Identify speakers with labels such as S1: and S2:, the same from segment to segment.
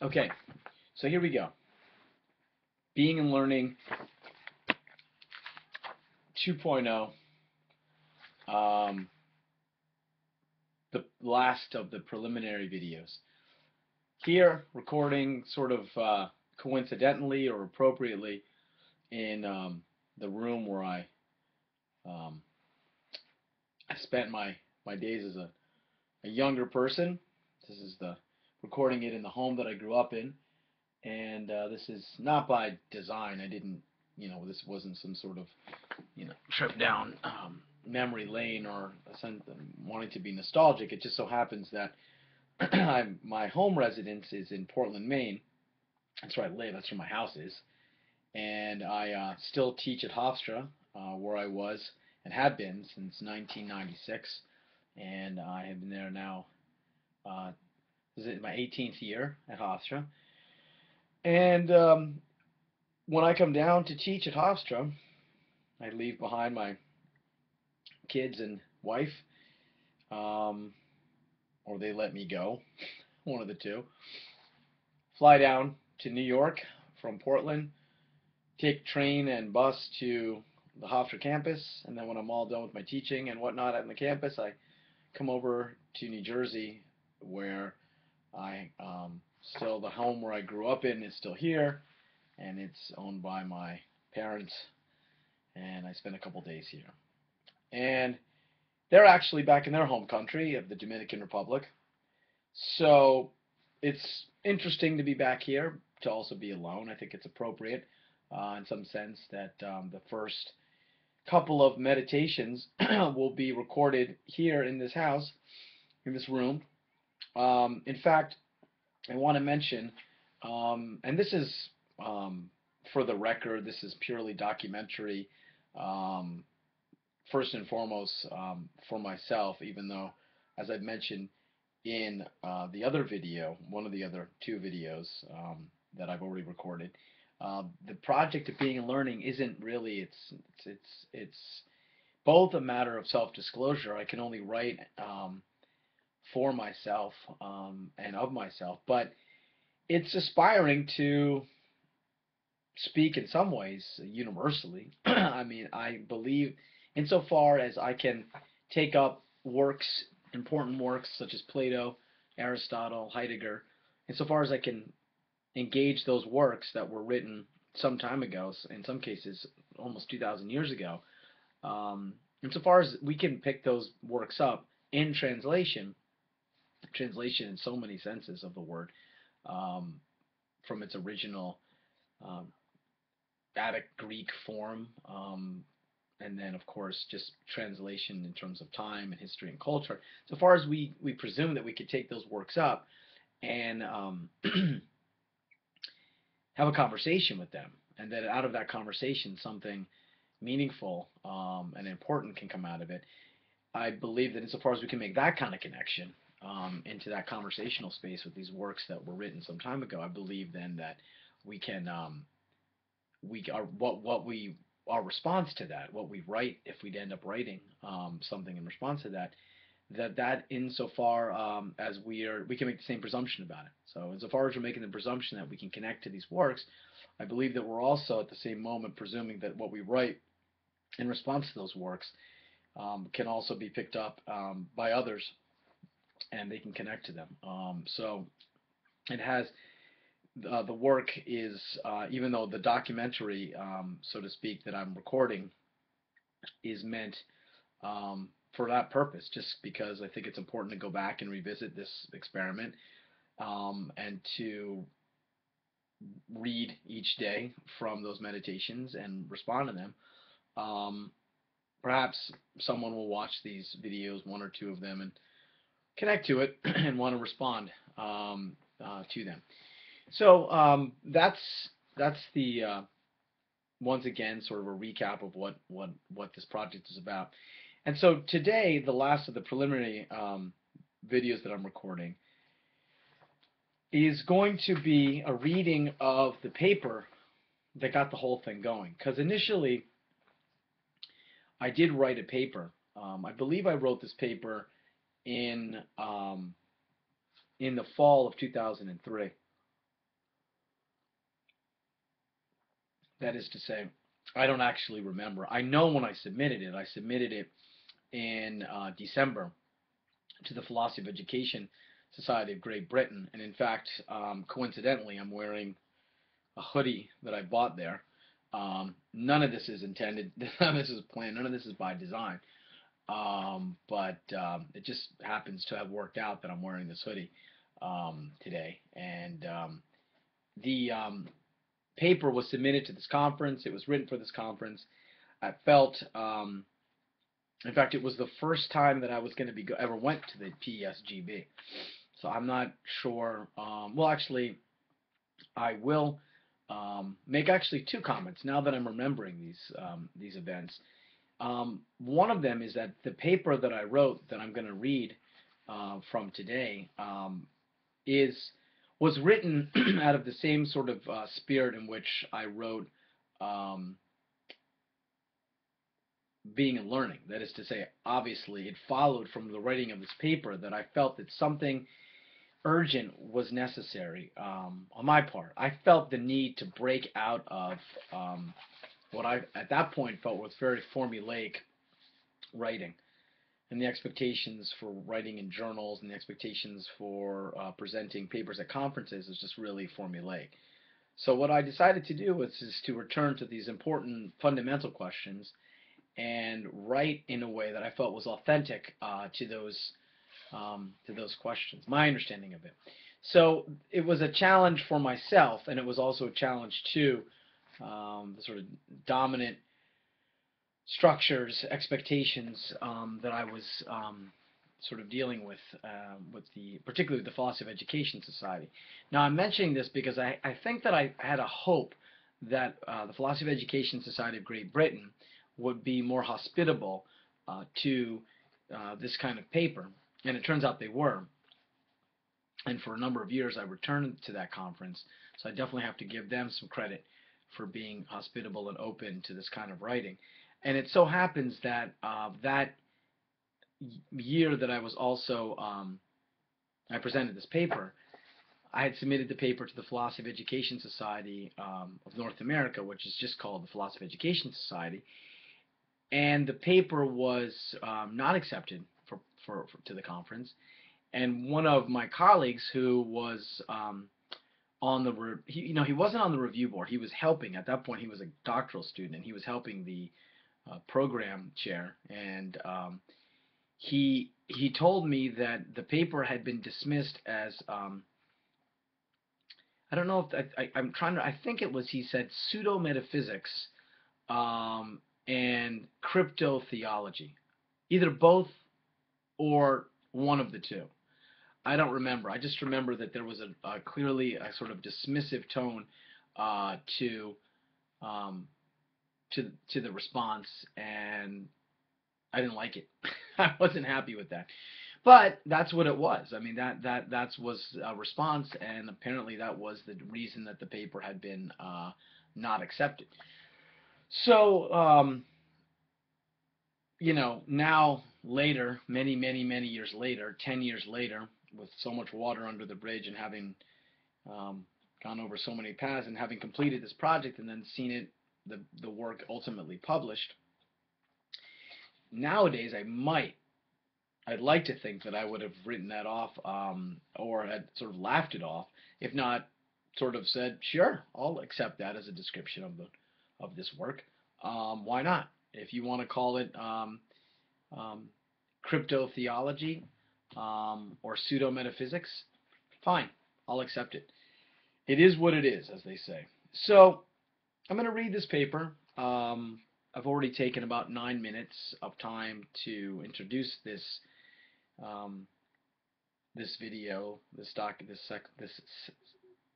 S1: Okay, so here we go. Being and Learning 2.0, the last of the preliminary videos. Here, recording sort of coincidentally or appropriately in the room where um, I spent my days as a younger person. This is the recording it in the home that I grew up in. And this is not by design. I didn't, this wasn't some sort of, trip down memory lane or wanting to be nostalgic. It just so happens that my home residence is in Portland, Maine. That's where I live. That's where my house is. And I still teach at Hofstra, where I was and have been since 1996. And I have been there now. This is my 18th year at Hofstra. And when I come down to teach at Hofstra, I leave behind my kids and wife, or they let me go, one of the two. Fly down to New York from Portland, take train and bus to the Hofstra campus, and then when I'm all done with my teaching and whatnot on the campus, I come over to New Jersey, where I still the home where I grew up in is still here, and it's owned by my parents, and I spent a couple days here. And they're actually back in their home country of the Dominican Republic. So it's interesting to be back here, to also be alone. I think it's appropriate in some sense that the first couple of meditations will be recorded here in this house, in this room. In fact, I want to mention, and this is for the record, this is purely documentary, first and foremost for myself, even though, as I've mentioned in the other video, one of the other two videos that I've already recorded, the project of Being and Learning isn't really, it's both a matter of self-disclosure. I can only write for myself and of myself, but it's aspiring to speak in some ways universally. I mean, I believe insofar as I can take up works, important works such as Plato, Aristotle, Heidegger, insofar as I can engage those works that were written some time ago, in some cases almost 2,000 years ago, insofar as we can pick those works up in translation in so many senses of the word, from its original Attic Greek form, and then of course just translation in terms of time and history and culture. So far as we presume that we could take those works up and have a conversation with them, and that out of that conversation something meaningful and important can come out of it. I believe that insofar as we can make that kind of connection into that conversational space with these works that were written some time ago, I believe then that we can our response to that, what we write, if we'd end up writing something in response to that, that insofar as we can make the same presumption about it. So insofar as we're making the presumption that we can connect to these works, I believe that we're also at the same moment presuming that what we write in response to those works can also be picked up by others, and they can connect to them. So it has, the work is, even though the documentary, so to speak, that I'm recording is meant for that purpose, just because I think it's important to go back and revisit this experiment, and to read each day from those meditations and respond to them. Perhaps someone will watch these videos, one or two of them, and connect to it and want to respond to them. So that's the once again sort of a recap of what this project is about. And so today, the last of the preliminary videos that I'm recording is going to be a reading of the paper that got the whole thing going. Because initially, I did write a paper. I believe I wrote this paper in the fall of 2003. That is to say, I don't actually remember. I know when I submitted it. I submitted it in December to the Philosophy of Education Society of Great Britain, and in fact, coincidentally, I'm wearing a hoodie that I bought there. None of this is intended. None of this is planned. None of this is by design. But it just happens to have worked out that I'm wearing this hoodie today. And the paper was submitted to this conference. It was written for this conference. I felt, in fact, it was the first time that I was going to be ever went to the PESGB. So I'm not sure. Well, actually, I will make actually two comments now that I'm remembering these events. One of them is that the paper that I wrote that I'm going to read from today was written out of the same sort of spirit in which I wrote Being and Learning. That is to say, obviously, it followed from the writing of this paper that I felt that something urgent was necessary on my part. I felt the need to break out of what I, at that point, felt was very formulaic writing, and the expectations for writing in journals and the expectations for presenting papers at conferences is just really formulaic. So what I decided to do was to return to these important fundamental questions and write in a way that I felt was authentic to those questions, my understanding of it. So it was a challenge for myself, and it was also a challenge to the sort of dominant structures, expectations that I was sort of dealing with particularly the Philosophy of Education Society. Now I'm mentioning this because I think that I had a hope that the Philosophy of Education Society of Great Britain would be more hospitable to this kind of paper, and it turns out they were. And for a number of years I returned to that conference, so I definitely have to give them some credit for being hospitable and open to this kind of writing. And it so happens that that year that I was also, I presented this paper, I had submitted the paper to the Philosophy of Education Society of North America, which is just called the Philosophy of Education Society, and the paper was not accepted to the conference. And one of my colleagues who was on the, he wasn't on the review board. He was helping. At that point, he was a doctoral student, and he was helping the program chair. And he told me that the paper had been dismissed as I don't know if I'm trying to. I think it was, he said, pseudo metaphysics and crypto theology, either both or one of the two. I don't remember. I just remember that there was a clearly a sort of dismissive tone to the response, and I didn't like it. I wasn't happy with that. But that's what it was. I mean, that was a response, and apparently that was the reason that the paper had been not accepted. So, now later, many years later, 10 years later, with so much water under the bridge and having gone over so many paths and having completed this project and then seen it, the work ultimately published, nowadays I'd like to think that I would have written that off or had sort of laughed it off, if not sort of said, sure, I'll accept that as a description of this work. Why not? If you want to call it crypto theology or pseudo metaphysics, fine, I'll accept it. It is what it is, as they say. So I'm going to read this paper. I've already taken about 9 minutes of time to introduce this this video, this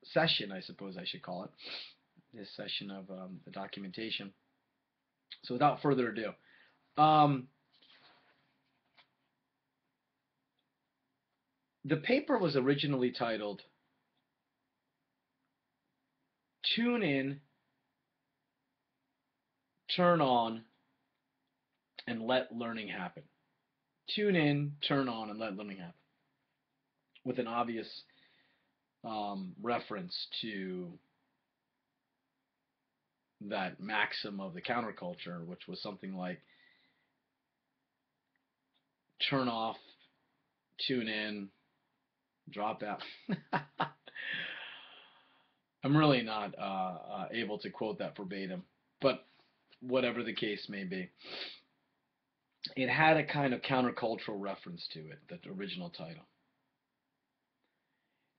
S1: session, I suppose I should call it, this session of the documentation. So without further ado, the paper was originally titled "Tune In, Turn On, and Let Learning Happen." Tune in, turn on, and let learning happen, with an obvious reference to that maxim of the counterculture, which was something like turn off, tune in, drop out. I'm really not able to quote that verbatim, but whatever the case may be, it had a kind of countercultural reference to it, the original title.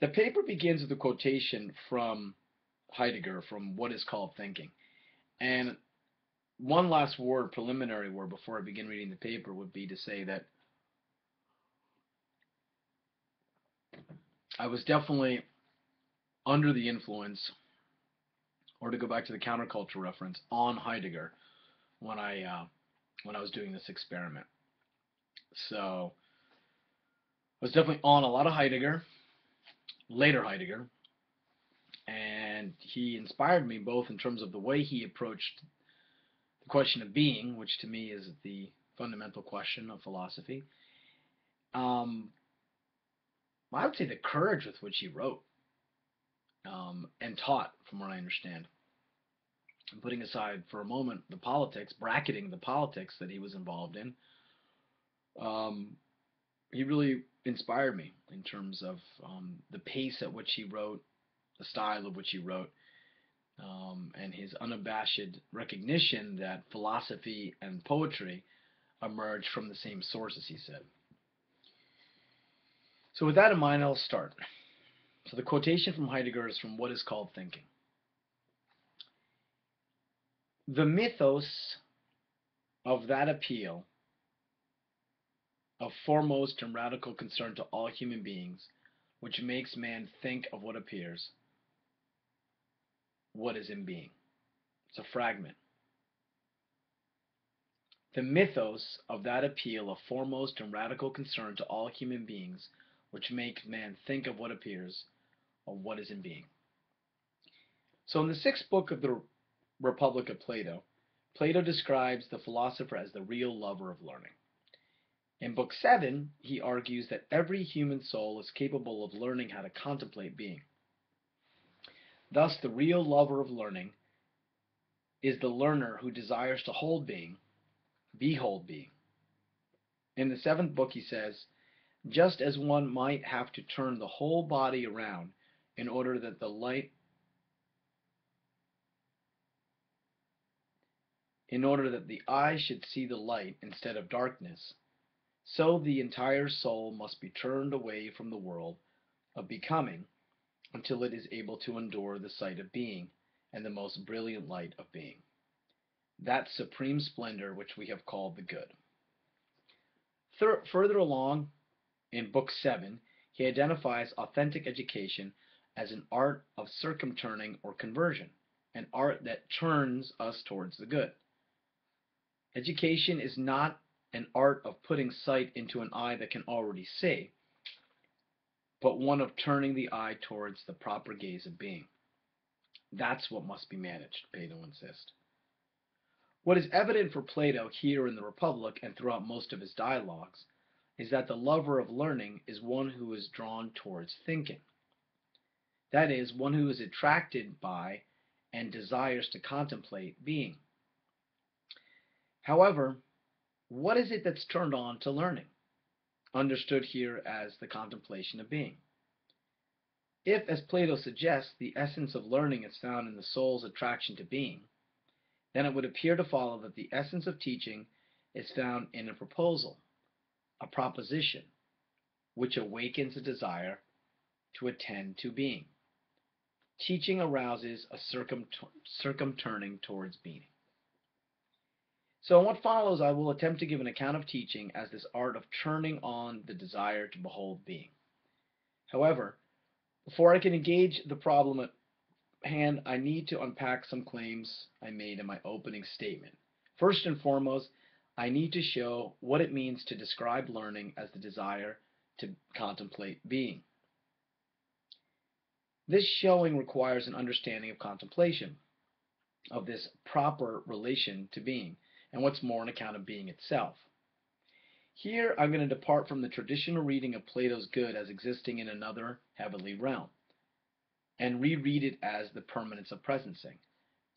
S1: The paper begins with a quotation from Heidegger from What is Called Thinking. And one last word, preliminary word, before I begin reading the paper would be to say that I was definitely under the influence, or to go back to the counterculture reference, on Heidegger when I was doing this experiment. So I was definitely on a lot of Heidegger, later Heidegger, and he inspired me both in terms of the way he approached the question of being, which to me is the fundamental question of philosophy. I would say the courage with which he wrote and taught, from what I understand. And putting aside for a moment the politics, bracketing the politics that he was involved in, he really inspired me in terms of the pace at which he wrote, the style of which he wrote, and his unabashed recognition that philosophy and poetry emerge from the same sources, he said. So with that in mind, I'll start. So the quotation from Heidegger is from What is Called Thinking. The mythos of that appeal of foremost and radical concern to all human beings, which makes man think of what appears, what is in being. It's a fragment. The mythos of that appeal of foremost and radical concern to all human beings, which makes man think of what appears, or what is in being. So in the sixth book of the Republic of Plato, Plato describes the philosopher as the real lover of learning. In Book 7, he argues that every human soul is capable of learning how to contemplate being. Thus, the real lover of learning is the learner who desires to hold being, behold being. In the seventh book, he says, just as one might have to turn the whole body around in order that the eye should see the light instead of darkness, so the entire soul must be turned away from the world of becoming until it is able to endure the sight of being and the most brilliant light of being, that supreme splendor which we have called the good. Further along in Book 7, he identifies authentic education as an art of circumturning or conversion, an art that turns us towards the good. Education is not an art of putting sight into an eye that can already see, but one of turning the eye towards the proper gaze of being. That's what must be managed, Phaedo insists. What is evident for Plato here in the Republic and throughout most of his dialogues is that the lover of learning is one who is drawn towards thinking. That is, one who is attracted by and desires to contemplate being. However, what is it that's turned on to learning, understood here as the contemplation of being? If, as Plato suggests, the essence of learning is found in the soul's attraction to being, then it would appear to follow that the essence of teaching is found in a proposal, a proposition, which awakens a desire to attend to being. Teaching arouses a circumturning towards being. So in what follows, I will attempt to give an account of teaching as this art of turning on the desire to behold being. However, before I can engage the problem at hand, I need to unpack some claims I made in my opening statement. First and foremost, I need to show what it means to describe learning as the desire to contemplate being. This showing requires an understanding of contemplation, of this proper relation to being, and what's more, an account of being itself. Here, I'm going to depart from the traditional reading of Plato's good as existing in another heavenly realm, and reread it as the permanence of presencing.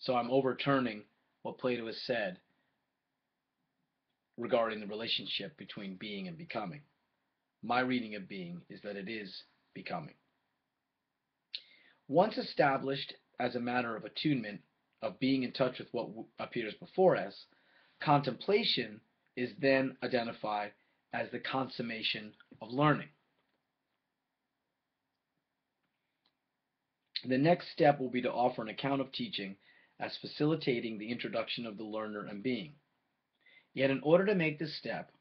S1: So I'm overturning what Plato has said regarding the relationship between being and becoming. My reading of being is that it is becoming. Once established as a matter of attunement, of being in touch with what appears before us, contemplation is then identified as the consummation of learning. The next step will be to offer an account of teaching as facilitating the introduction of the learner and being. Yet in order to make this step,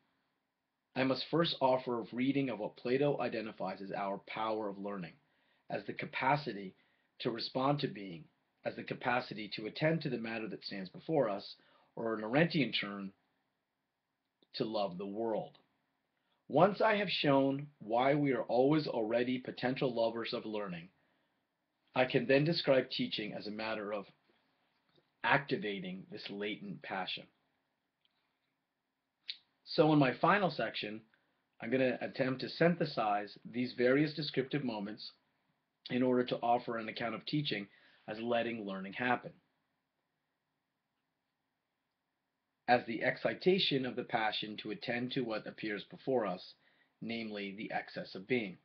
S1: I must first offer a reading of what Plato identifies as our power of learning, as the capacity to respond to being, as the capacity to attend to the matter that stands before us, or in Arentian term, to love the world. Once I have shown why we are always already potential lovers of learning, I can then describe teaching as a matter of activating this latent passion. So in my final section, I'm going to attempt to synthesize these various descriptive moments in order to offer an account of teaching as letting learning happen, as the excitation of the passion to attend to what appears before us, namely the excess of being.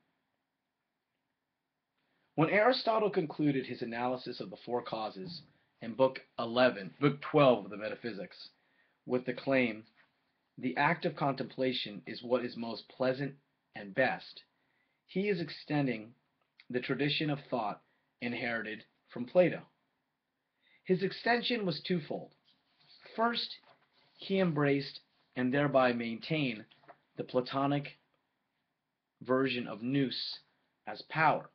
S1: When Aristotle concluded his analysis of the four causes in Book 12 of the Metaphysics, with the claim, "The act of contemplation is what is most pleasant and best," he is extending the tradition of thought inherited from Plato. His extension was twofold. First, he embraced and thereby maintained the Platonic version of nous as power,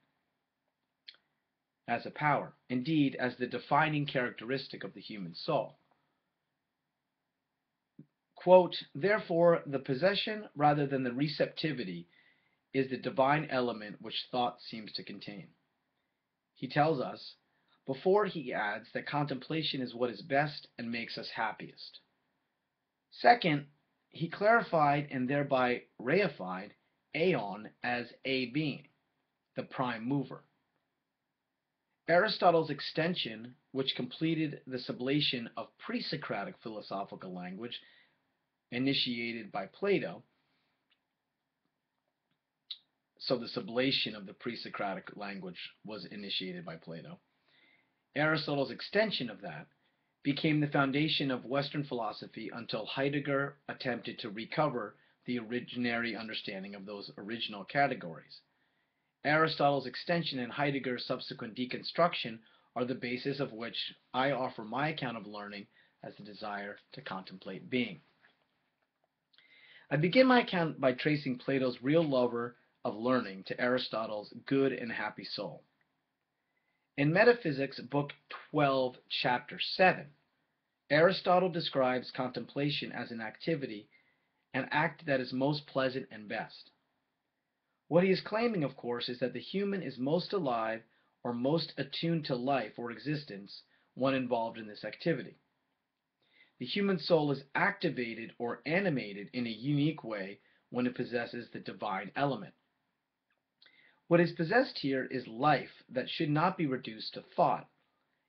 S1: indeed as the defining characteristic of the human soul. Quote, "Therefore, the possession rather than the receptivity is the divine element which thought seems to contain," he tells us, before he adds that contemplation is what is best and makes us happiest. Second, he clarified and thereby reified aeon as a being, the prime mover. Aristotle's extension, which completed the sublation of pre-Socratic philosophical language initiated by Plato, so the sublation of the pre-Socratic language was initiated by Plato. Aristotle's extension of that became the foundation of Western philosophy until Heidegger attempted to recover the originary understanding of those original categories. Aristotle's extension and Heidegger's subsequent deconstruction are the basis of which I offer my account of learning as the desire to contemplate being. I begin my account by tracing Plato's real lover of learning to Aristotle's good and happy soul. In Metaphysics, Book 12, Chapter 7, Aristotle describes contemplation as an activity, an act that is most pleasant and best. What he is claiming, of course, is that the human is most alive or most attuned to life or existence when involved in this activity. The human soul is activated or animated in a unique way when it possesses the divine element. What is possessed here is life that should not be reduced to thought,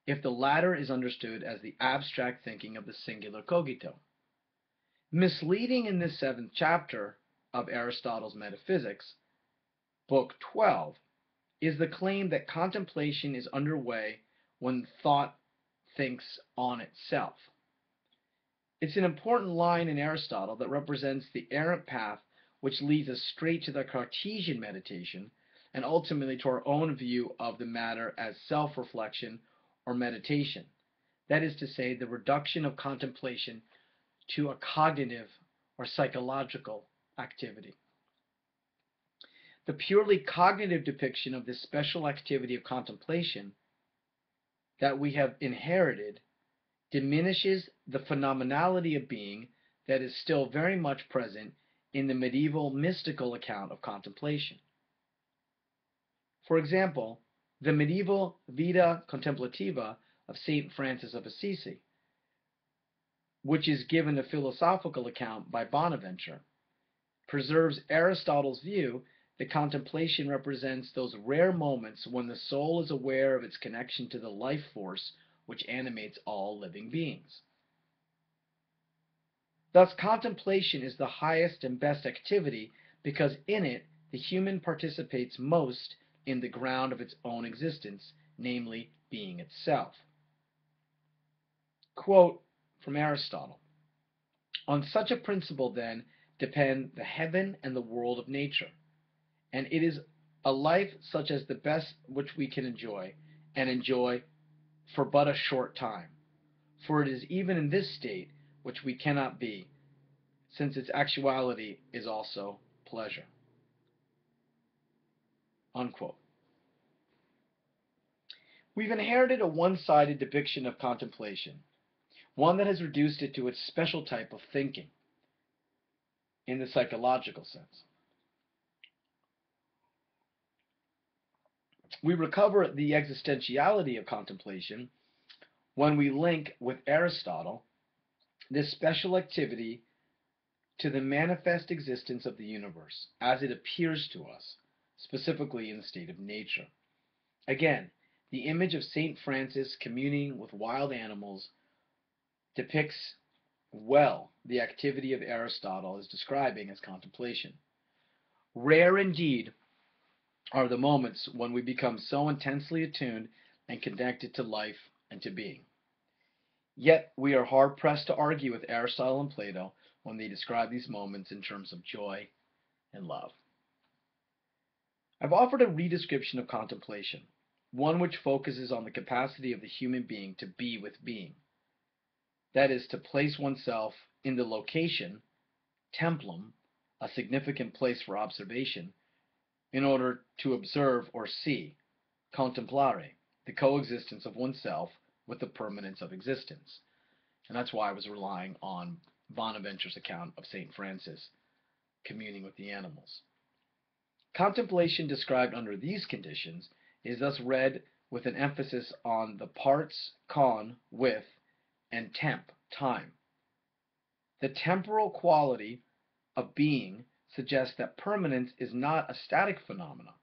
S1: if the latter is understood as the abstract thinking of the singular cogito. Misleading in this 7th chapter of Aristotle's Metaphysics, Book 12, is the claim that contemplation is underway when thought thinks on itself. It's an important line in Aristotle that represents the errant path which leads us straight to the Cartesian meditation and ultimately to our own view of the matter as self-reflection or meditation. That is to say, the reduction of contemplation to a cognitive or psychological activity. The purely cognitive depiction of this special activity of contemplation that we have inherited diminishes the phenomenality of being that is still very much present in the medieval mystical account of contemplation. For example, the medieval Vita Contemplativa of St. Francis of Assisi, which is given a philosophical account by Bonaventure, preserves Aristotle's view that contemplation represents those rare moments when the soul is aware of its connection to the life force which animates all living beings. Thus, contemplation is the highest and best activity because in it the human participates most in the ground of its own existence, namely being itself. Quote from Aristotle: "On such a principle, then, depend the heaven and the world of nature, and it is a life such as the best which we can enjoy, and enjoy for but a short time. For it is even in this state which we cannot be, since its actuality is also pleasure." Unquote. We've inherited a one-sided depiction of contemplation, one that has reduced it to its special type of thinking, in the psychological sense. We recover the existentiality of contemplation when we link with Aristotle this special activity to the manifest existence of the universe as it appears to us, specifically in the state of nature. Again, the image of St. Francis communing with wild animals depicts well the activity of Aristotle is describing as contemplation. Rare indeed are the moments when we become so intensely attuned and connected to life and to being. Yet we are hard-pressed to argue with Aristotle and Plato when they describe these moments in terms of joy and love. I've offered a redescription of contemplation, one which focuses on the capacity of the human being to be with being. That is, to place oneself in the location, templum, a significant place for observation, in order to observe or see, contemplare, the coexistence of oneself with the permanence of existence. And that's why I was relying on Bonaventure's account of St. Francis communing with the animals. Contemplation described under these conditions is thus read with an emphasis on the parts con, with, and temp, time. The temporal quality of being suggests that permanence is not a static phenomenon.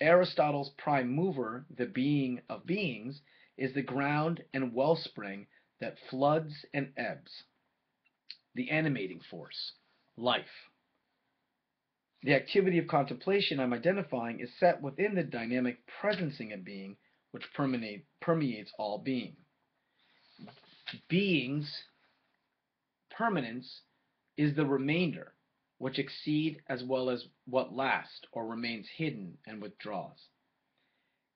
S1: Aristotle's prime mover, the being of beings, is the ground and wellspring that floods and ebbs, the animating force, life. The activity of contemplation I'm identifying is set within the dynamic presencing of being, which permeates all being. Being's permanence is the remainder, which exceed as well as what lasts or remains hidden and withdraws.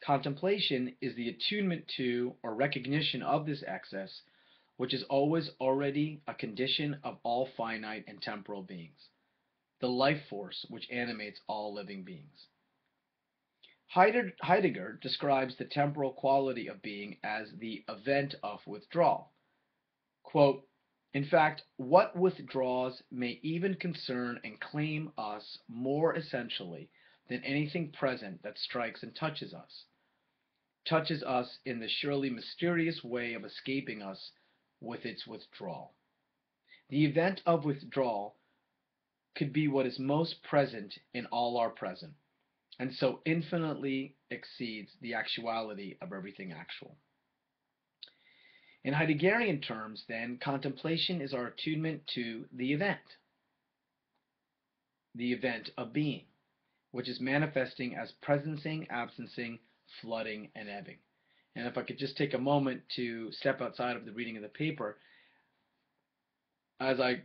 S1: Contemplation is the attunement to or recognition of this excess, which is always already a condition of all finite and temporal beings, the life force which animates all living beings. Heidegger describes the temporal quality of being as the event of withdrawal. Quote, "In fact, what withdraws may even concern and claim us more essentially than anything present that strikes and touches us in the surely mysterious way of escaping us with its withdrawal. The event of withdrawal could be what is most present in all our present, and so infinitely exceeds the actuality of everything actual." In Heideggerian terms, then, contemplation is our attunement to the event of being, which is manifesting as presencing, absencing, flooding, and ebbing. And if I could just take a moment to step outside of the reading of the paper, as I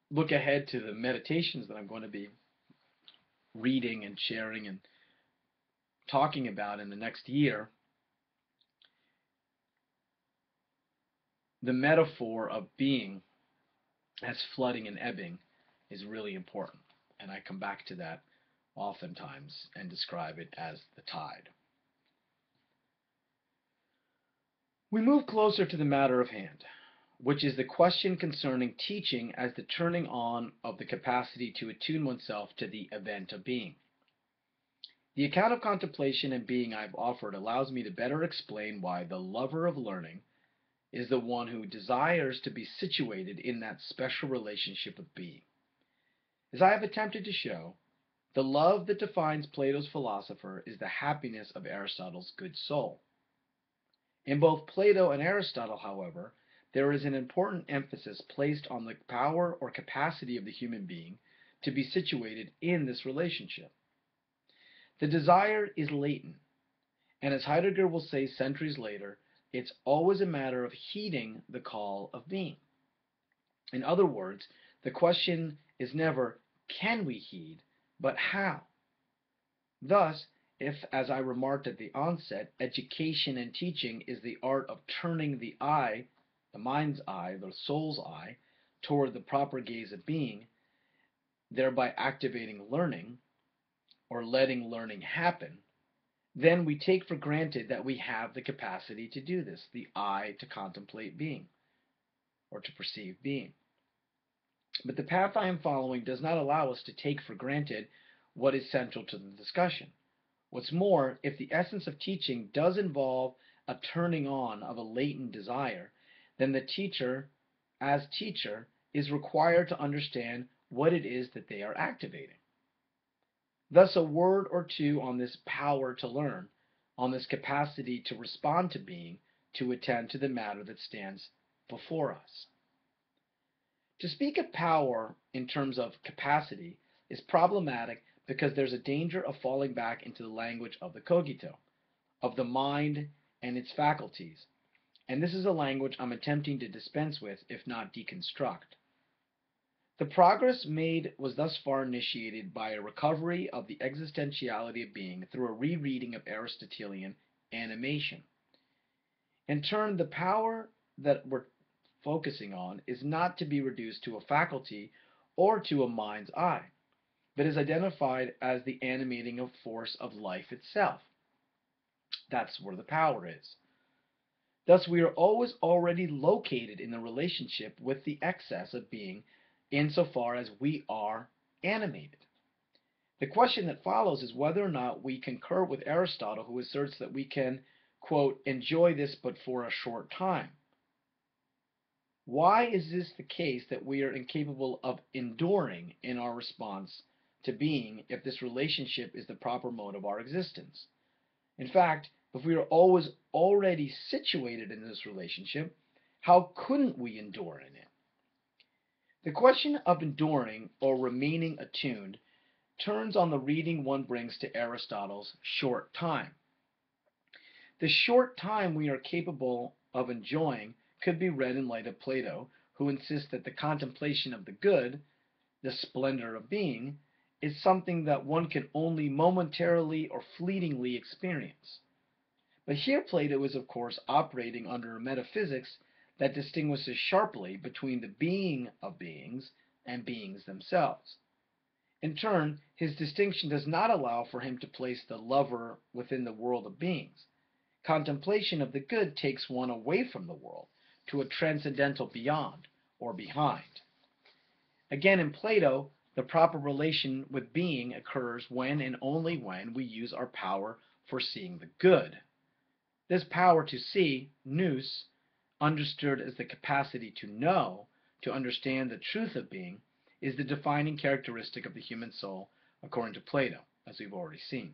S1: look ahead to the meditations that I'm going to be reading and sharing and talking about in the next year, the metaphor of being as flooding and ebbing is really important. And I come back to that oftentimes and describe it as the tide. We move closer to the matter of hand, which is the question concerning teaching as the turning on of the capacity to attune oneself to the event of being. The account of contemplation and being I've offered allows me to better explain why the lover of learning is the one who desires to be situated in that special relationship of being. As I have attempted to show, the love that defines Plato's philosopher is the happiness of Aristotle's good soul. In both Plato and Aristotle, however, there is an important emphasis placed on the power or capacity of the human being to be situated in this relationship. The desire is latent, and as Heidegger will say centuries later, it's always a matter of heeding the call of being. In other words, the question is never, can we heed, but how? Thus, if, as I remarked at the onset, education and teaching is the art of turning the eye, the mind's eye, the soul's eye, toward the proper gaze of being, thereby activating learning, or letting learning happen, then we take for granted that we have the capacity to do this, the eye to contemplate being, or to perceive being. But the path I am following does not allow us to take for granted what is central to the discussion. What's more, if the essence of teaching does involve a turning on of a latent desire, then the teacher, as teacher, is required to understand what it is that they are activating. Thus, a word or two on this power to learn, on this capacity to respond to being, to attend to the matter that stands before us. To speak of power in terms of capacity is problematic because there's a danger of falling back into the language of the cogito, of the mind and its faculties, and this is a language I'm attempting to dispense with, if not deconstruct. The progress made was thus far initiated by a recovery of the existentiality of being through a rereading of Aristotelian animation. In turn, the power that we're focusing on is not to be reduced to a faculty or to a mind's eye, but is identified as the animating force of life itself. That's where the power is. Thus, we are always already located in the relationship with the excess of being insofar as we are animated. The question that follows is whether or not we concur with Aristotle, who asserts that we can, quote, enjoy this but for a short time. Why is this the case that we are incapable of enduring in our response to being if this relationship is the proper mode of our existence? In fact, if we are always already situated in this relationship, how couldn't we endure in it? The question of enduring or remaining attuned turns on the reading one brings to Aristotle's short time. The short time we are capable of enjoying could be read in light of Plato, who insists that the contemplation of the good, the splendor of being, is something that one can only momentarily or fleetingly experience. But here Plato is, of course, operating under a metaphysics that distinguishes sharply between the being of beings and beings themselves. In turn, his distinction does not allow for him to place the lover within the world of beings. Contemplation of the good takes one away from the world, to a transcendental beyond, or behind. Again, in Plato, the proper relation with being occurs when and only when we use our power for seeing the good. This power to see, nous, understood as the capacity to know, to understand the truth of being, is the defining characteristic of the human soul, according to Plato, as we've already seen.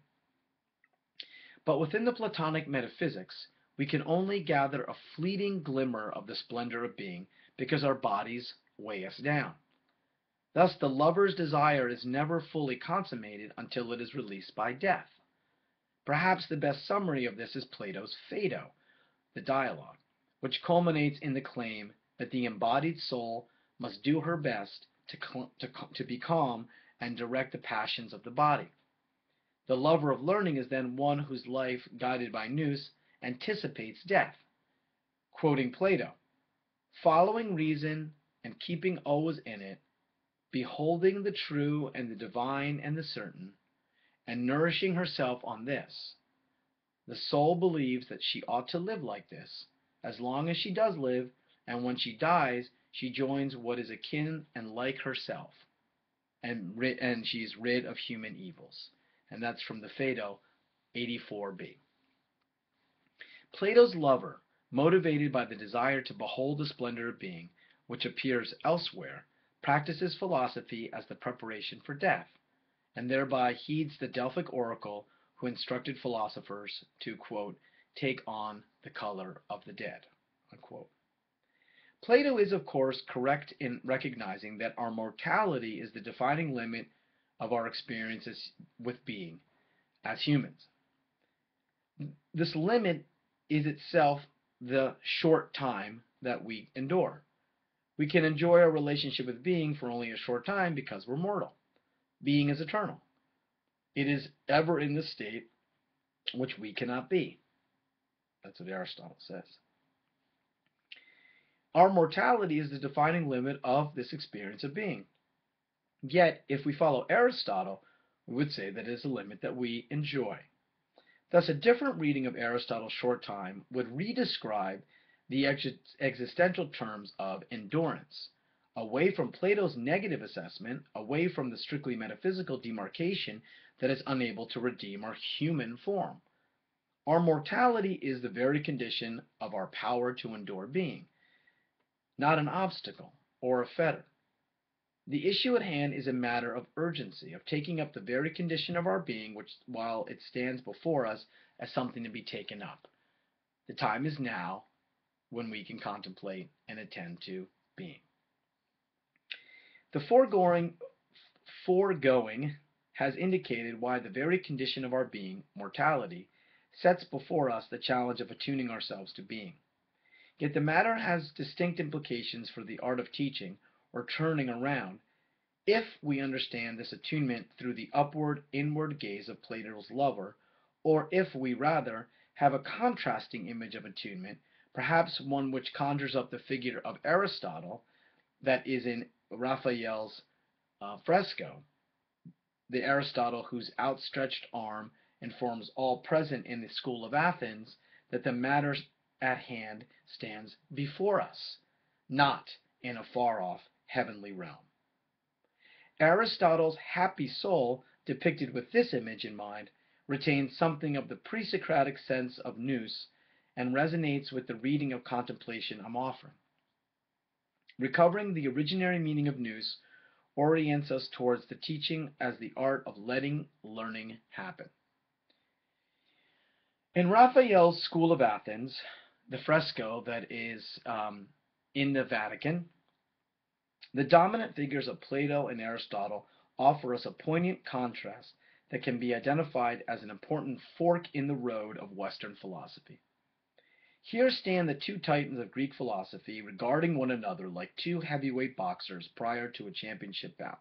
S1: But within the Platonic metaphysics, we can only gather a fleeting glimmer of the splendor of being because our bodies weigh us down. Thus, the lover's desire is never fully consummated until it is released by death. Perhaps the best summary of this is Plato's Phaedo, the dialogue, which culminates in the claim that the embodied soul must do her best to be calm and direct the passions of the body. The lover of learning is then one whose life, guided by nous, anticipates death. Quoting Plato, following reason and keeping always in it, beholding the true and the divine and the certain, and nourishing herself on this, the soul believes that she ought to live like this, as long as she does live, and when she dies, she joins what is akin and like herself, and she's rid of human evils. And that's from the Phaedo, 84b. Plato's lover, motivated by the desire to behold the splendor of being, which appears elsewhere, practices philosophy as the preparation for death, and thereby heeds the Delphic oracle who instructed philosophers to, quote, take on the color of the dead, unquote. Plato is, of course, correct in recognizing that our mortality is the defining limit of our experiences with being as humans. This limit is itself the short time that we endure. We can enjoy our relationship with being for only a short time because we're mortal. Being is eternal. It is ever in the state which we cannot be. That's what Aristotle says. Our mortality is the defining limit of this experience of being. Yet, if we follow Aristotle, we would say that it is a limit that we enjoy. Thus, a different reading of Aristotle's short time would redescribe the existential terms of endurance, away from Plato's negative assessment, away from the strictly metaphysical demarcation that is unable to redeem our human form. Our mortality is the very condition of our power to endure being, not an obstacle or a fetter. The issue at hand is a matter of urgency, of taking up the very condition of our being, which, while it stands before us as something to be taken up. The time is now when we can contemplate and attend to being. The foregoing has indicated why the very condition of our being, mortality, sets before us the challenge of attuning ourselves to being. Yet the matter has distinct implications for the art of teaching, or turning around, if we understand this attunement through the upward, inward gaze of Plato's lover, or if we rather have a contrasting image of attunement, perhaps one which conjures up the figure of Aristotle that is in Raphael's fresco, the Aristotle whose outstretched arm informs all present in the school of Athens that the matter at hand stands before us, not in a far-off heavenly realm. Aristotle's happy soul, depicted with this image in mind, retains something of the pre-Socratic sense of nous and resonates with the reading of contemplation I'm offering. Recovering the originary meaning of nous orients us towards the teaching as the art of letting learning happen. In Raphael's School of Athens, the fresco that is in the Vatican, the dominant figures of Plato and Aristotle offer us a poignant contrast that can be identified as an important fork in the road of Western philosophy. Here stand the two titans of Greek philosophy regarding one another like two heavyweight boxers prior to a championship bout.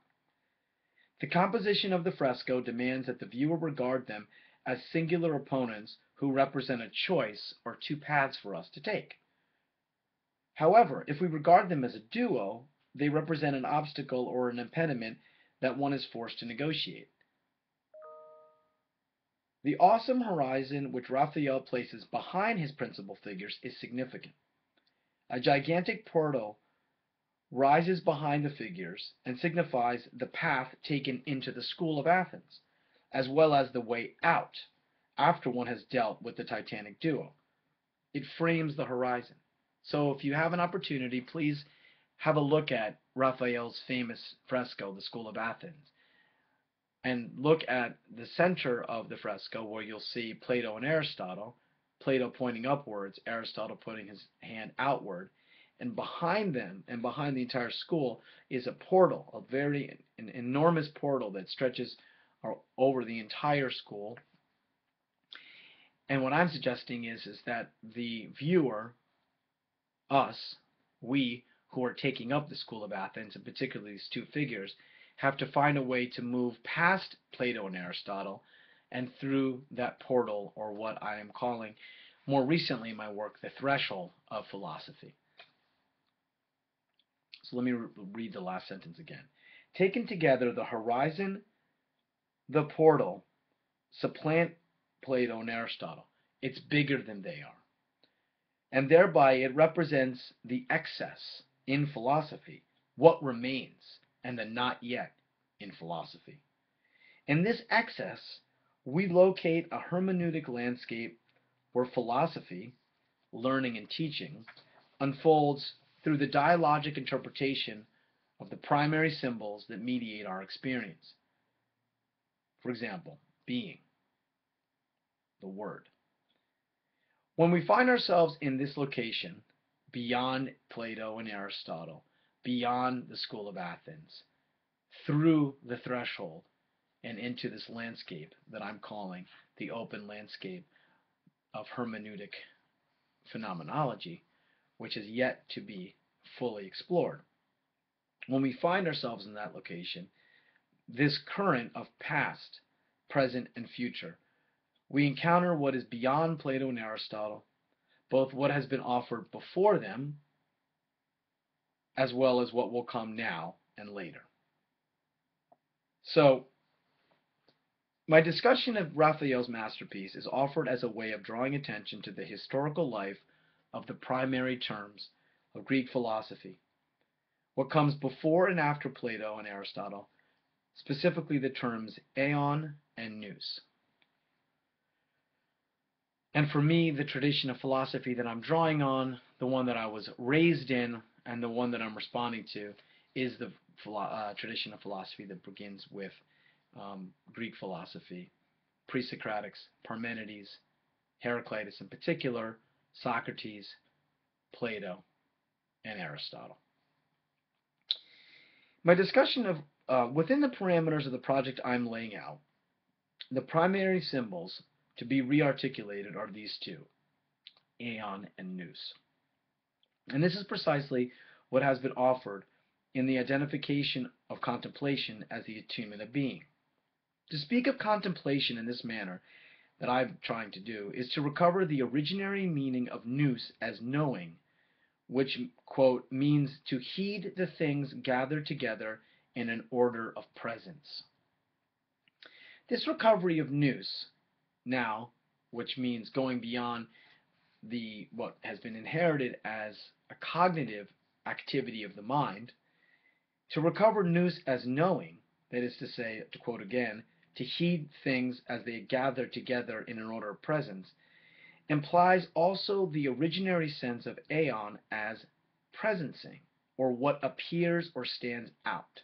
S1: The composition of the fresco demands that the viewer regard them as singular opponents who represent a choice or two paths for us to take. However, if we regard them as a duo, they represent an obstacle or an impediment that one is forced to negotiate. The awesome horizon which Raphael places behind his principal figures is significant. A gigantic portal rises behind the figures and signifies the path taken into the school of Athens, as well as the way out after one has dealt with the titanic duo. It frames the horizon. So if you have an opportunity, please have a look at Raphael's famous fresco, the School of Athens, and look at the center of the fresco where you'll see Plato and Aristotle, Plato pointing upwards, Aristotle putting his hand outward, and behind them and behind the entire school is a portal, an enormous portal that stretches over the entire school. And what I'm suggesting is that the viewer, us, we who are taking up the School of Athens, and particularly these two figures, have to find a way to move past Plato and Aristotle and through that portal, or what I am calling more recently in my work, the threshold of philosophy. So let me read the last sentence again. Taken together, the horizon, the portal, supplant Plato and Aristotle. It's bigger than they are. And thereby it represents the excess in philosophy, what remains, and the not yet in philosophy. In this excess, we locate a hermeneutic landscape where philosophy, learning and teaching, unfolds through the dialogic interpretation of the primary symbols that mediate our experience. For example, being, the word. When we find ourselves in this location, beyond Plato and Aristotle, beyond the school of Athens, through the threshold, and into this landscape that I'm calling the open landscape of hermeneutic phenomenology, which is yet to be fully explored. When we find ourselves in that location, this current of past, present, and future, we encounter what is beyond Plato and Aristotle, both what has been offered before them, as well as what will come now and later. So, my discussion of Raphael's masterpiece is offered as a way of drawing attention to the historical life of the primary terms of Greek philosophy, what comes before and after Plato and Aristotle, specifically the terms aeon and nous. And for me, the tradition of philosophy that I'm drawing on, the one that I was raised in, and the one that I'm responding to, is the tradition of philosophy that begins with Greek philosophy, pre-Socratics, Parmenides, Heraclitus in particular, Socrates, Plato, and Aristotle. My discussion of within the parameters of the project I'm laying out, the primary symbols to be rearticulated are these two, aeon and nous. And this is precisely what has been offered in the identification of contemplation as the attunement of being. To speak of contemplation in this manner that I'm trying to do is to recover the originary meaning of nous as knowing, which, quote, means to heed the things gathered together in an order of presence. This recovery of nous, now, which means going beyond what has been inherited as a cognitive activity of the mind, to recover nous as knowing, that is to say, to quote again, to heed things as they gather together in an order of presence, implies also the originary sense of aeon as presencing, or what appears or stands out.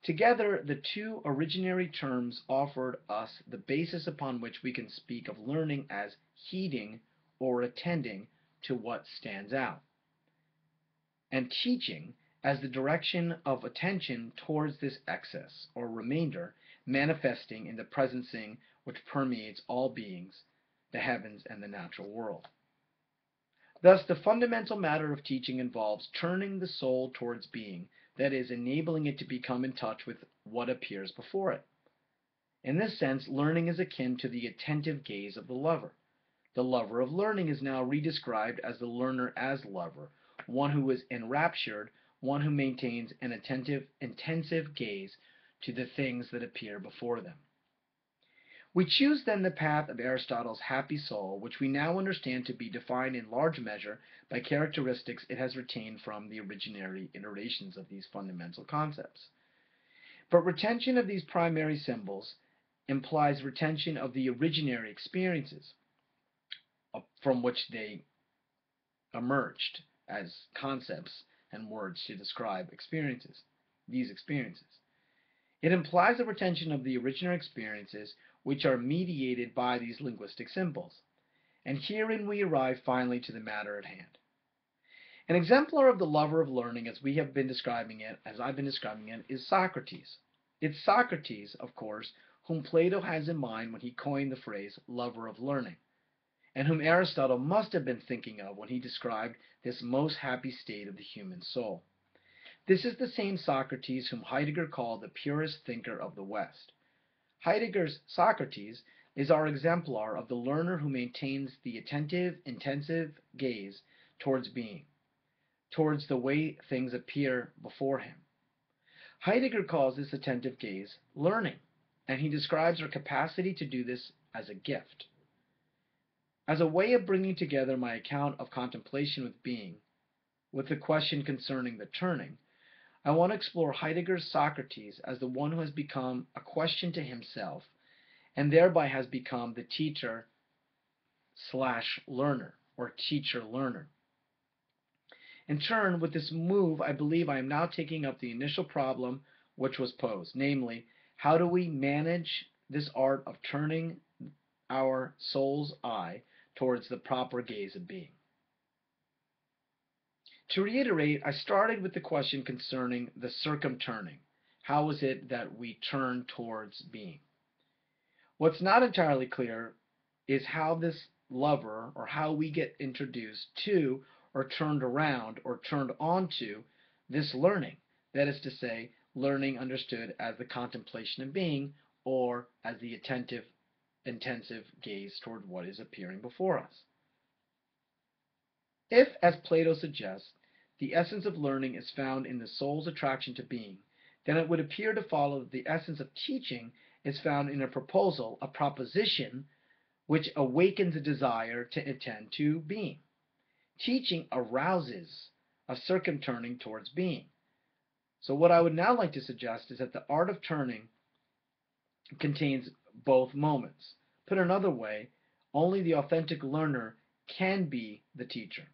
S1: Together, the two originary terms offered us the basis upon which we can speak of learning as heeding or attending to what stands out, and teaching as the direction of attention towards this excess or remainder manifesting in the presencing which permeates all beings, the heavens and the natural world. Thus, the fundamental matter of teaching involves turning the soul towards being, that is, enabling it to become in touch with what appears before it. In this sense, learning is akin to the attentive gaze of the lover. The lover of learning is now redescribed as the learner as lover, one who is enraptured, one who maintains an attentive, intensive gaze to the things that appear before them. We choose then the path of Aristotle's happy soul, which we now understand to be defined in large measure by characteristics it has retained from the originary iterations of these fundamental concepts. But retention of these primary symbols implies retention of the originary experiences from which they emerged as concepts and words to describe these experiences. It implies the retention of the original experiences which are mediated by these linguistic symbols. And herein we arrive finally to the matter at hand. An exemplar of the lover of learning as I've been describing it, is Socrates. It's Socrates, of course, whom Plato has in mind when he coined the phrase lover of learning, and whom Aristotle must have been thinking of when he described this most happy state of the human soul. This is the same Socrates whom Heidegger called the purest thinker of the West. Heidegger's Socrates is our exemplar of the learner who maintains the attentive, intensive gaze towards being, towards the way things appear before him. Heidegger calls this attentive gaze learning, and he describes our capacity to do this as a gift. As a way of bringing together my account of contemplation with being, with the question concerning the turning, I want to explore Heidegger's Socrates as the one who has become a question to himself, and thereby has become the teacher/learner, or teacher-learner. In turn, with this move, I believe I am now taking up the initial problem which was posed, namely, how do we manage this art of turning our soul's eye towards the proper gaze of being. To reiterate, I started with the question concerning the circumturning. How is it that we turn towards being? What's not entirely clear is how this lever, or how we get introduced to, or turned around, or turned onto this learning. That is to say, learning understood as the contemplation of being, or as the attentive, intensive gaze toward what is appearing before us. If, as Plato suggests, the essence of learning is found in the soul's attraction to being, then it would appear to follow that the essence of teaching is found in a proposal, a proposition, which awakens a desire to attend to being. Teaching arouses a circumturning towards being. So what I would now like to suggest is that the art of turning contains both moments. Put another way, only the authentic learner can be the teacher.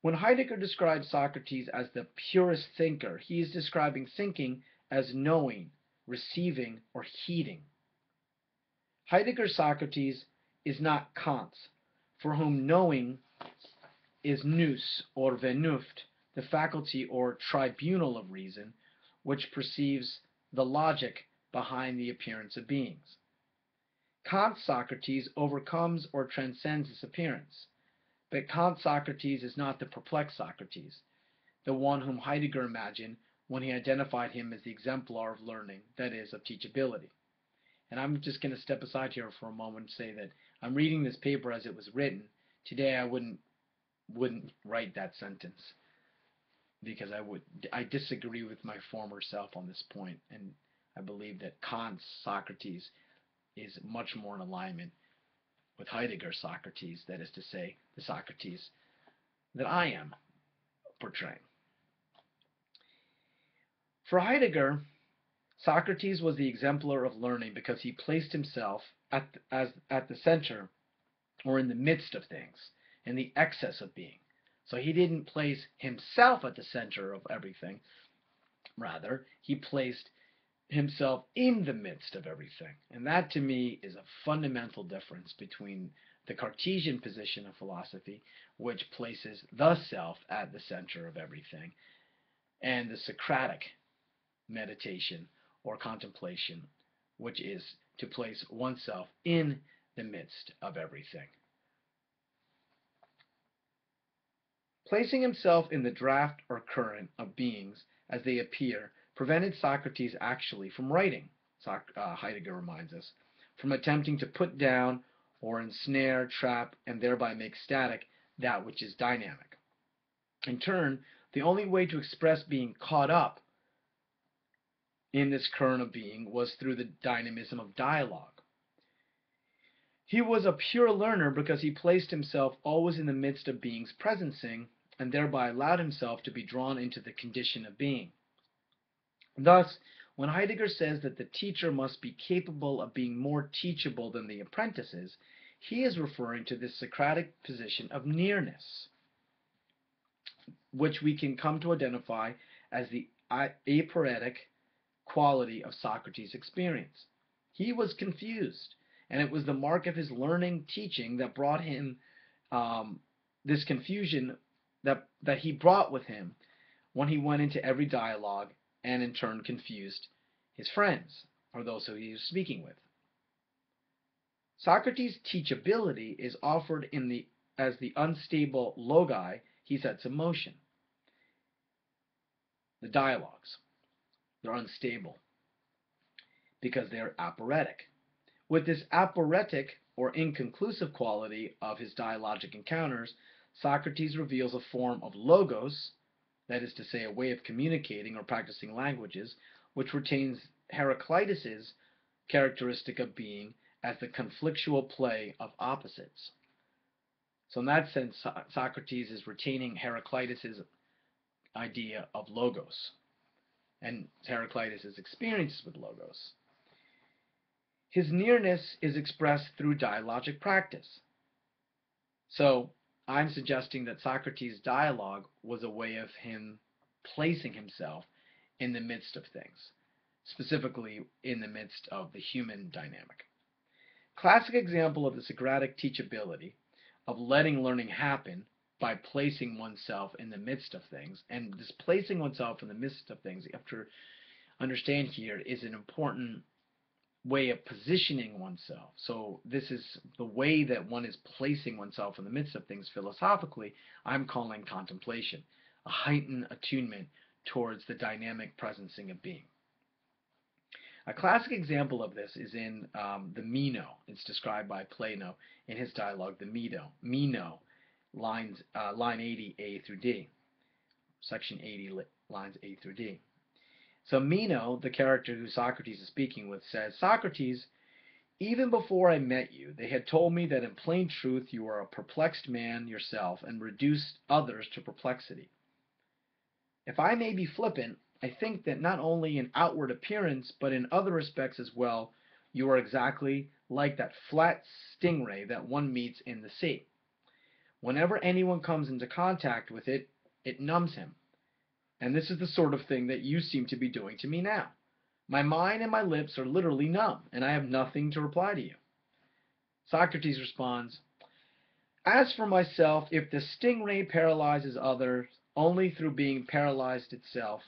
S1: When Heidegger describes Socrates as the purest thinker, he is describing thinking as knowing, receiving, or heeding. Heidegger's Socrates is not Kant's, for whom knowing is nous, or Vernunft, the faculty or tribunal of reason, which perceives the logic behind the appearance of beings. Kant's Socrates overcomes or transcends this appearance. But Kant's Socrates is not the perplexed Socrates, the one whom Heidegger imagined when he identified him as the exemplar of learning, that is, of teachability. And I'm just going to step aside here for a moment and say that I'm reading this paper as it was written. Today I wouldn't write that sentence, because I disagree with my former self on this point, and I believe that Kant's Socrates is much more in alignment with Heidegger's Socrates, that is to say, the Socrates that I am portraying. For Heidegger, Socrates was the exemplar of learning because he placed himself at the center, or in the midst of things, in the excess of being. So he didn't place himself at the center of everything. Rather, he placed himself in the midst of everything. And that, to me, is a fundamental difference between the Cartesian position of philosophy, which places the self at the center of everything, and the Socratic meditation or contemplation, which is to place oneself in the midst of everything. Placing himself in the draft or current of beings as they appear prevented Socrates actually from writing, Heidegger reminds us, from attempting to put down or ensnare, trap, and thereby make static that which is dynamic. In turn, the only way to express being caught up in this current of being was through the dynamism of dialogue. He was a pure learner because he placed himself always in the midst of being's presencing, and thereby allowed himself to be drawn into the condition of being. Thus, when Heidegger says that the teacher must be capable of being more teachable than the apprentices, he is referring to this Socratic position of nearness, which we can come to identify as the aporetic quality of Socrates' experience. He was confused, and it was the mark of his learning teaching that brought him this confusion that he brought with him when he went into every dialogue and in turn confused his friends, or those who he was speaking with. Socrates' teachability is offered as the unstable logi he sets in motion. The dialogues, they're unstable because they're aporetic. With this aporetic or inconclusive quality of his dialogic encounters, Socrates reveals a form of logos, that is to say, a way of communicating or practicing languages, which retains Heraclitus's characteristic of being as the conflictual play of opposites. So in that sense, Socrates is retaining Heraclitus's idea of logos and Heraclitus's experiences with logos. His nearness is expressed through dialogic practice. So I'm suggesting that Socrates' dialogue was a way of him placing himself in the midst of things, specifically in the midst of the human dynamic. Classic example of the Socratic teachability of letting learning happen by placing oneself in the midst of things. And this placing oneself in the midst of things, you have to understand here, is an important way of positioning oneself. So this is the way that one is placing oneself in the midst of things philosophically. I'm calling contemplation, a heightened attunement towards the dynamic presencing of being. A classic example of this is in the Meno. It's described by Plato in his dialogue, the Meno, line 80, A through D, section 80, lines A through D. So Meno, the character who Socrates is speaking with, says, Socrates, even before I met you, they had told me that in plain truth you are a perplexed man yourself and reduce others to perplexity. If I may be flippant, I think that not only in outward appearance, but in other respects as well, you are exactly like that flat stingray that one meets in the sea. Whenever anyone comes into contact with it, it numbs him. And this is the sort of thing that you seem to be doing to me now. My mind and my lips are literally numb, and I have nothing to reply to you. Socrates responds, as for myself, if the stingray paralyzes others only through being paralyzed itself,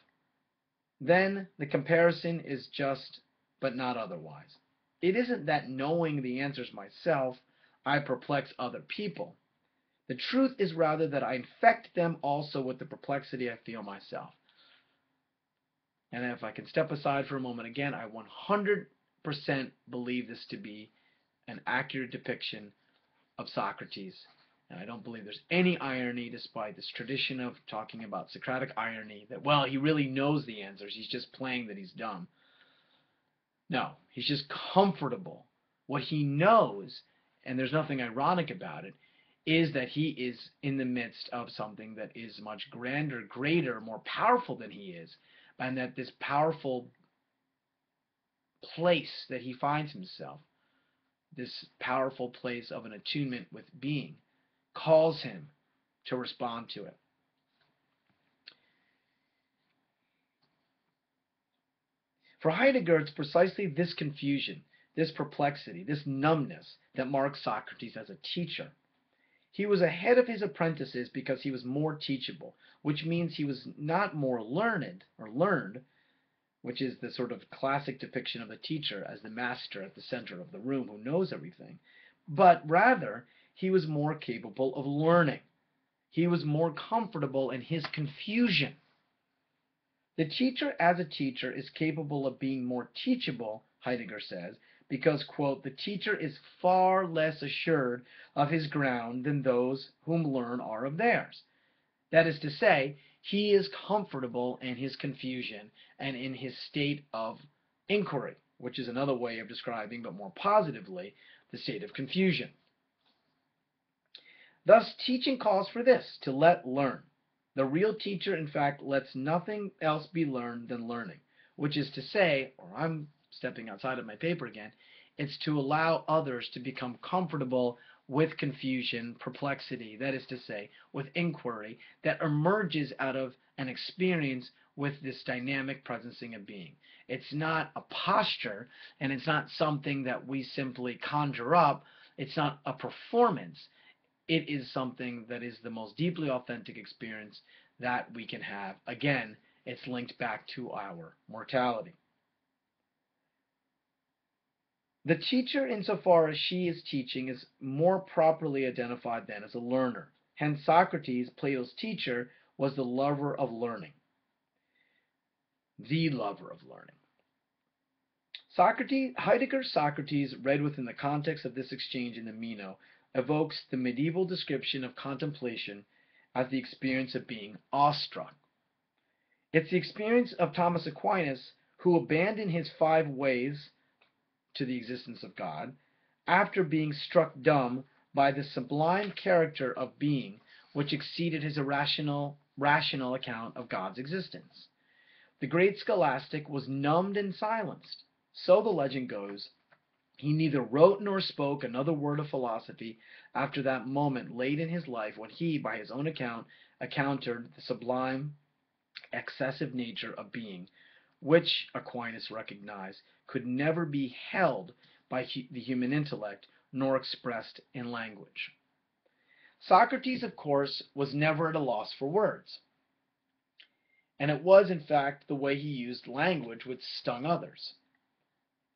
S1: then the comparison is just, but not otherwise. It isn't that knowing the answers myself, I perplex other people. The truth is rather that I infect them also with the perplexity I feel myself. And if I can step aside for a moment again, I 100% believe this to be an accurate depiction of Socrates. And I don't believe there's any irony, despite this tradition of talking about Socratic irony, that, well, he really knows the answers, he's just playing that he's dumb. No, he's just comfortable. What he knows, and there's nothing ironic about it, is that he is in the midst of something that is much grander, greater, more powerful than he is, and that this powerful place that he finds himself, this powerful place of an attunement with being, calls him to respond to it. For Heidegger, it's precisely this confusion, this perplexity, this numbness that marks Socrates as a teacher. He was ahead of his apprentices because he was more teachable, which means he was not more learned, which is the sort of classic depiction of the teacher as the master at the center of the room who knows everything, but rather he was more capable of learning. He was more comfortable in his confusion. The teacher as a teacher is capable of being more teachable, Heidegger says, because, quote, the teacher is far less assured of his ground than those whom learn are of theirs. That is to say, he is comfortable in his confusion and in his state of inquiry, which is another way of describing, but more positively, the state of confusion. Thus, teaching calls for this, to let learn. The real teacher, in fact, lets nothing else be learned than learning, which is to say, or I'm stepping outside of my paper again, it's to allow others to become comfortable with confusion, perplexity, that is to say, with inquiry that emerges out of an experience with this dynamic presencing of being. It's not a posture, and it's not something that we simply conjure up. It's not a performance. It is something that is the most deeply authentic experience that we can have. Again, it's linked back to our mortality. The teacher, insofar as she is teaching, is more properly identified then as a learner. Hence, Socrates, Plato's teacher, was the lover of learning. The lover of learning. Heidegger's Socrates, read within the context of this exchange in the Meno, evokes the medieval description of contemplation as the experience of being awestruck. It's the experience of Thomas Aquinas, who abandoned his 5 ways to the existence of God after being struck dumb by the sublime character of being which exceeded his rational account of God's existence. The great scholastic was numbed and silenced. So the legend goes, he neither wrote nor spoke another word of philosophy after that moment late in his life when he, by his own account, encountered the sublime, excessive nature of being, which Aquinas recognized could never be held by the human intellect, nor expressed in language. Socrates, of course, was never at a loss for words, and it was, in fact, the way he used language which stung others.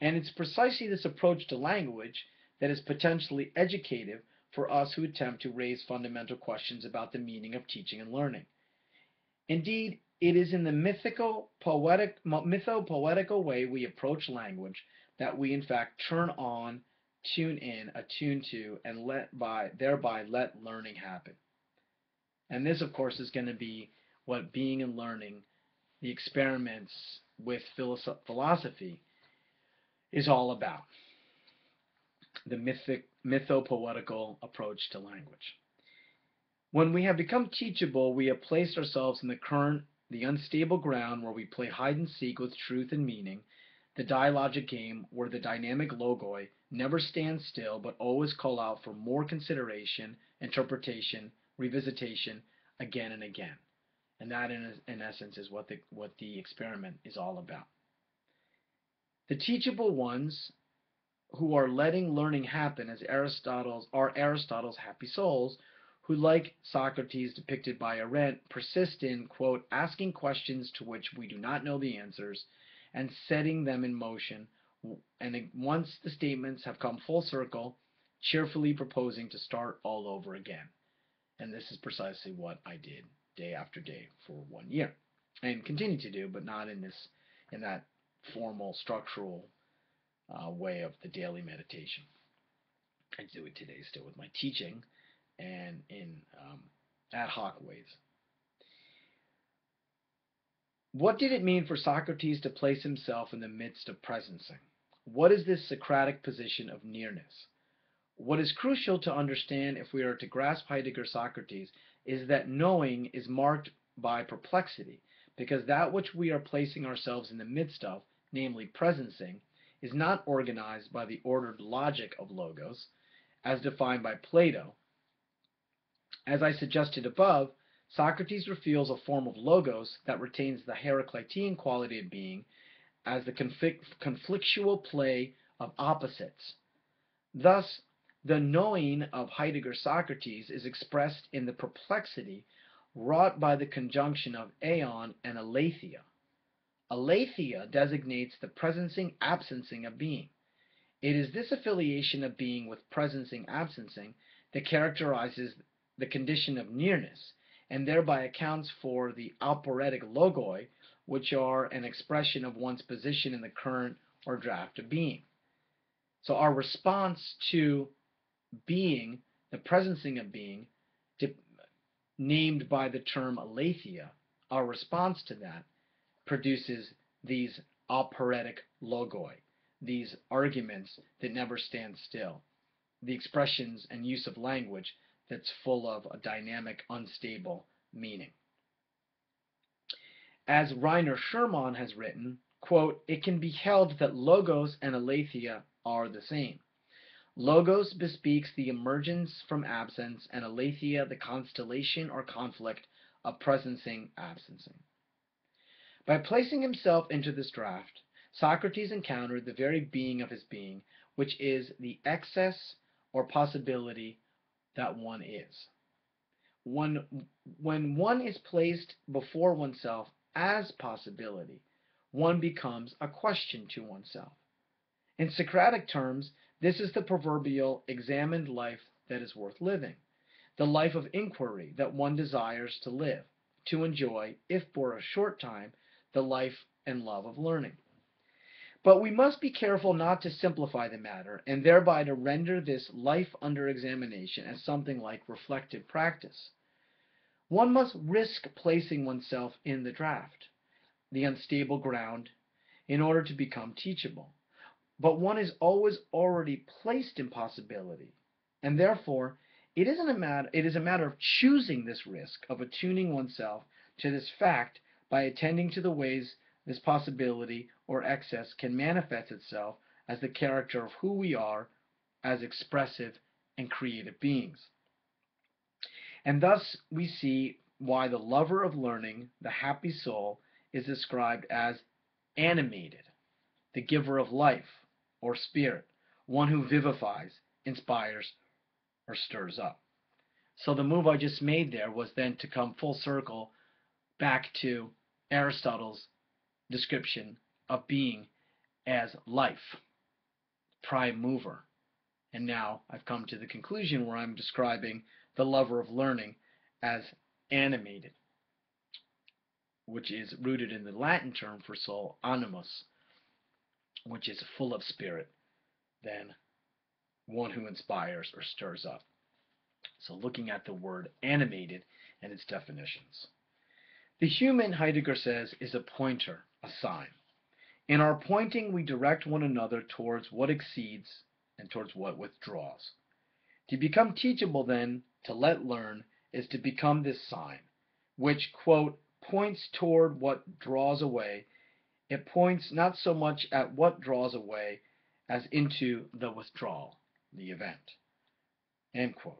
S1: And it's precisely this approach to language that is potentially educative for us who attempt to raise fundamental questions about the meaning of teaching and learning. Indeed, it is in the mytho-poetical way we approach language that we in fact turn on, tune in, attune to, and thereby let learning happen. And this, of course, is going to be what being and learning, the experiments with philosophy, is all about. The mytho-poetical approach to language. When we have become teachable, we have placed ourselves in the unstable ground where we play hide and seek with truth and meaning, the dialogic game where the dynamic logoi never stands still but always call out for more consideration, interpretation, revisitation, again and again. And that, in essence, is what the experiment is all about. The teachable ones who are letting learning happen are Aristotle's happy souls, who, like Socrates depicted by Arendt, persist in, quote, asking questions to which we do not know the answers and setting them in motion, and once the statements have come full circle, cheerfully proposing to start all over again. And this is precisely what I did day after day for 1 year, and continue to do, but not in that formal, structural way of the daily meditation. I do it today still with my teaching and in ad hoc ways. What did it mean for Socrates to place himself in the midst of presencing? What is this Socratic position of nearness? What is crucial to understand if we are to grasp Heidegger's Socrates is that knowing is marked by perplexity, because that which we are placing ourselves in the midst of, namely presencing, is not organized by the ordered logic of logos, as defined by Plato. As I suggested above, Socrates reveals a form of logos that retains the Heraclitean quality of being as the conflictual play of opposites. Thus, the knowing of Heidegger's Socrates is expressed in the perplexity wrought by the conjunction of aeon and aletheia. Aletheia designates the presencing-absencing of being. It is this affiliation of being with presencing-absencing that characterizes the condition of nearness, and thereby accounts for the aporetic logoi, which are an expression of one's position in the current or draft of being. So our response to being, the presencing of being, named by the term aletheia, our response to that produces these aporetic logoi, these arguments that never stand still, the expressions and use of language that's full of a dynamic, unstable meaning. As Rainer Schermann has written, quote, it can be held that logos and aletheia are the same. Logos bespeaks the emergence from absence, and aletheia the constellation or conflict of presencing-absencing. By placing himself into this draft, Socrates encountered the very being of his being, which is the excess or possibility that one is. When one is placed before oneself as possibility, one becomes a question to oneself. In Socratic terms, this is the proverbial examined life that is worth living, the life of inquiry that one desires to live, to enjoy, if for a short time, the life and love of learning. But we must be careful not to simplify the matter, and thereby to render this life under examination as something like reflective practice. One must risk placing oneself in the draft, the unstable ground, in order to become teachable. But one is always already placed in possibility, and therefore it is a matter of choosing this risk of attuning oneself to this fact by attending to the ways this possibility or excess can manifest itself as the character of who we are as expressive and creative beings. And thus we see why the lover of learning, the happy soul, is described as animated, the giver of life or spirit, one who vivifies, inspires, or stirs up. So the move I just made there was then to come full circle back to Aristotle's description of being as life, prime mover. And now I've come to the conclusion where I'm describing the lover of learning as animated, which is rooted in the Latin term for soul, animus, which is full of spirit, then one who inspires or stirs up. So looking at the word animated and its definitions. The human, Heidegger says, is a pointer, a sign. In our pointing, we direct one another towards what exceeds and towards what withdraws. To become teachable, then, to let learn, is to become this sign, which, quote, points toward what draws away. It points not so much at what draws away as into the withdrawal, the event, end quote.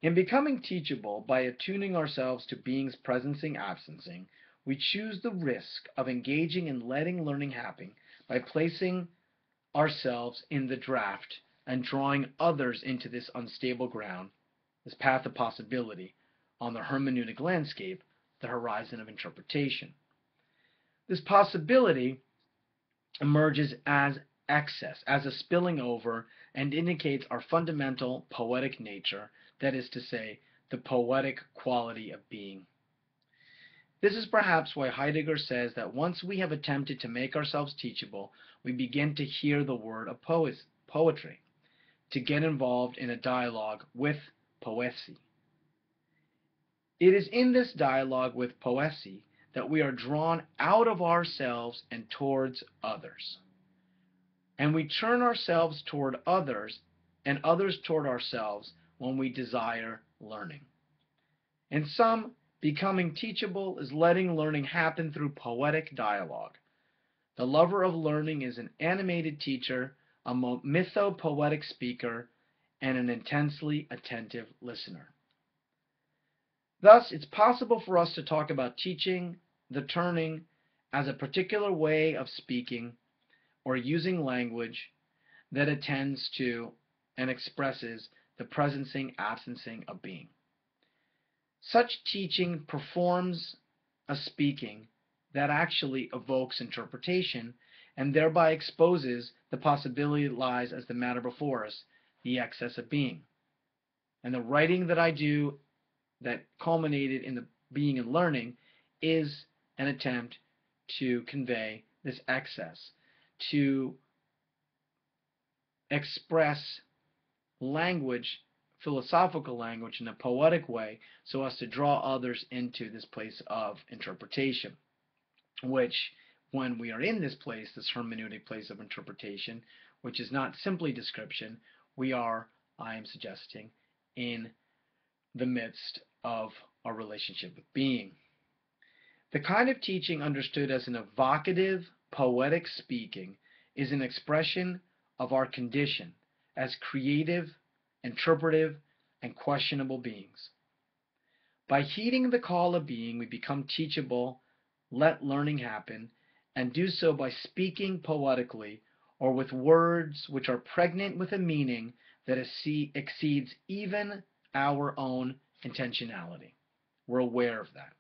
S1: In becoming teachable, by attuning ourselves to beings presencing, absencing, we choose the risk of engaging in letting learning happen by placing ourselves in the draft and drawing others into this unstable ground, this path of possibility, on the hermeneutic landscape, the horizon of interpretation. This possibility emerges as excess, as a spilling over, and indicates our fundamental poetic nature, that is to say, the poetic quality of being. This is perhaps why Heidegger says that once we have attempted to make ourselves teachable, we begin to hear the word of poetry, to get involved in a dialogue with poesy. It is in this dialogue with poesy that we are drawn out of ourselves and towards others. And we turn ourselves toward others and others toward ourselves when we desire learning. In sum, becoming teachable is letting learning happen through poetic dialogue. The lover of learning is an animated teacher, a mytho-poetic speaker, and an intensely attentive listener. Thus, it's possible for us to talk about teaching, the turning, as a particular way of speaking or using language that attends to and expresses the presencing, absencing of being. Such teaching performs a speaking that actually evokes interpretation and thereby exposes the possibility that lies as the matter before us, the excess of being. And the writing that I do that culminated in the being and learning is an attempt to convey this excess, to express language, philosophical language, in a poetic way so as to draw others into this place of interpretation, which, when we are in this place, this hermeneutic place of interpretation, which is not simply description, we are, I am suggesting, in the midst of our relationship with being. The kind of teaching understood as an evocative, poetic speaking is an expression of our condition as creative, interpretive, and questionable beings. By heeding the call of being, we become teachable, let learning happen, and do so by speaking poetically or with words which are pregnant with a meaning that exceeds even our own intentionality. We're aware of that.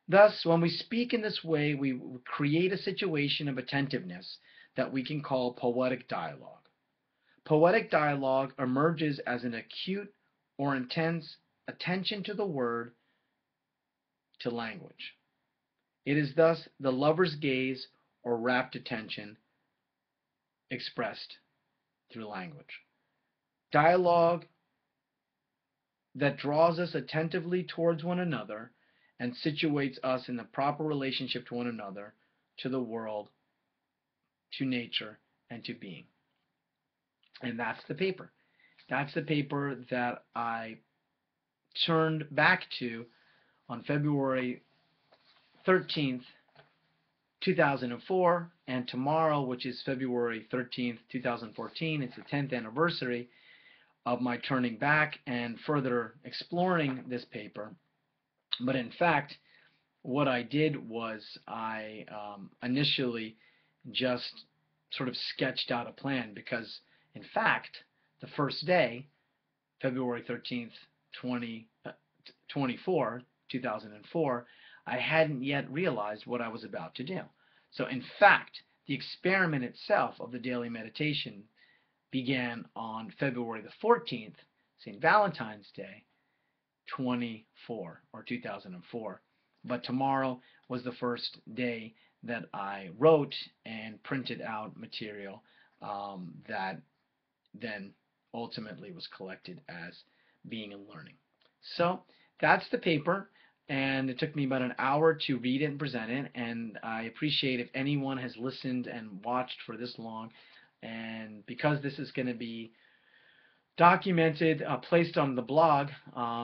S1: Thus, when we speak in this way, we create a situation of attentiveness that we can call poetic dialogue. Poetic dialogue emerges as an acute or intense attention to the word, to language. It is thus the lover's gaze or rapt attention expressed through language. Dialogue that draws us attentively towards one another and situates us in the proper relationship to one another, to the world, to nature, and to being. And that's the paper. That's the paper that I turned back to on February 13th, 2004, and tomorrow, which is February 13th, 2014, it's the 10th anniversary of my turning back and further exploring this paper. But in fact, what I did was I initially just sort of sketched out a plan, because In fact, the first day, February 13th, 2004, I hadn't yet realized what I was about to do. So in fact, the experiment itself of the daily meditation began on February the 14th, St. Valentine's Day, 2004. But tomorrow was the first day that I wrote and printed out material that then ultimately was collected as being and learning. So that's the paper, and it took me about an hour to read it and present it, and I appreciate if anyone has listened and watched for this long. And because this is going to be documented, placed on the blog,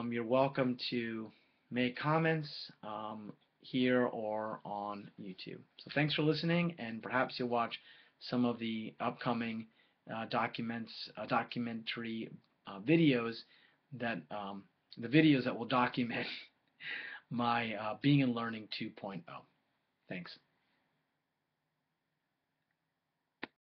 S1: you're welcome to make comments here or on YouTube. So thanks for listening, and perhaps you'll watch some of the upcoming documentary videos that the videos that will document my Being and Learning 2.0. Thanks.